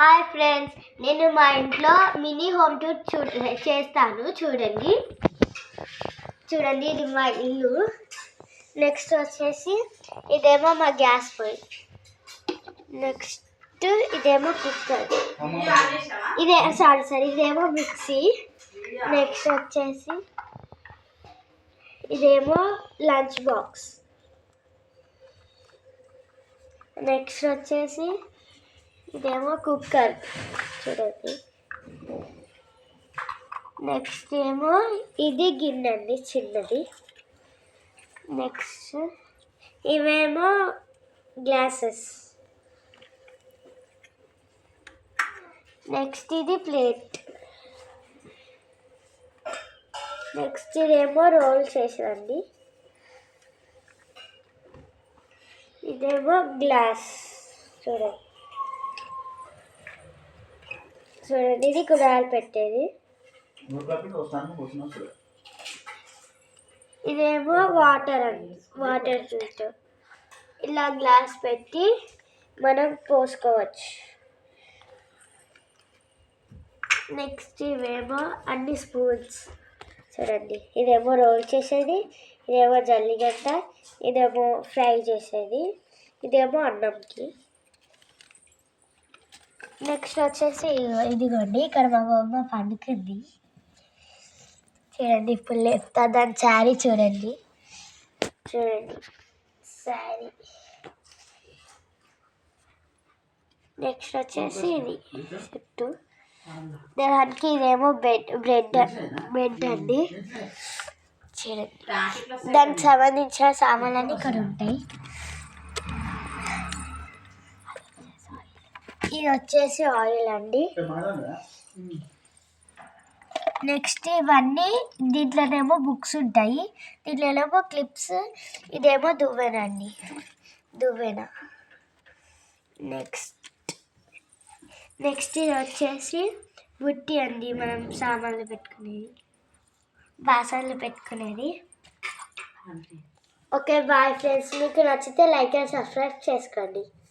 Hi friends, నేను మా ఇంట్లో మినీ హోమ్ టూర్ చేస్తాను. చూడండి ఇది మా ఇల్లు. నెక్స్ట్ వచ్చేసి ఇదేమో మా గ్యాస్ పొయ్యి. నెక్స్ట్ ఇదేమో కుక్కర్. ఇదేమో మిక్సీ. నెక్స్ట్ వచ్చేసి ఇదేమో లంచ్ బాక్స్. నెక్స్ట్ వచ్చేసి ఇదేమో కుక్కర్ చూడండి. నెక్స్ట్ ఏమో ఇది గిన్నె అండి, చిన్నది. నెక్స్ట్ ఇవేమో గ్లాసెస్. నెక్స్ట్ ఇది ప్లేట్. నెక్స్ట్ ఇదేమో రోల్ చేసేదండి. ఇదేమో గ్లాస్ చూడండి. ఇది కూరగాయలు పెట్టేది. ఇదేమో వాటర్ అండి, వాటర్ ఫిల్టర్. ఇలా గ్లాస్ పెట్టి మనం పోసుకోవచ్చు. నెక్స్ట్ ఇవేమో అన్ని స్పూన్స్ చూడండి. ఇదేమో రోల్ చేసేది, ఇదేమో జల్లిగడ్డ, ఇదేమో ఫ్రై చేసేది, ఇదేమో అన్నంకి. నెక్స్ట్ వచ్చేసి ఇదిగోండి, ఇక్కడ మా అమ్మ పండుకుంది చూడండి. ఇప్పుడు లేపుతా దాని శారీ చూడండి. శారీ. నెక్స్ట్ వచ్చేసి ఇది చుట్టూ దానికి. ఇదేమో బ్రెడ్ అండి చూడండి. దానికి సంబంధించిన సామాన్లన్నీ ఇక్కడ ఉంటాయి. ఇది వచ్చేసి ఆయిల్ అండి. నెక్స్ట్ ఇవన్నీ దీంట్లోనేమో బుక్స్ ఉంటాయి, దీంట్లోనేమో క్లిప్స్. ఇదేమో దువ్వెనండి, దువ్వెన. నెక్స్ట్ ఇది వచ్చేసి బుట్టి అండి, మనం సామాన్లు పెట్టుకునేది, బాసనలు పెట్టుకునేది. ఓకే బాయ్ ఫ్రెండ్స్, మీకు నచ్చితే లైక్ అండ్ సబ్స్క్రైబ్ చేసుకోండి.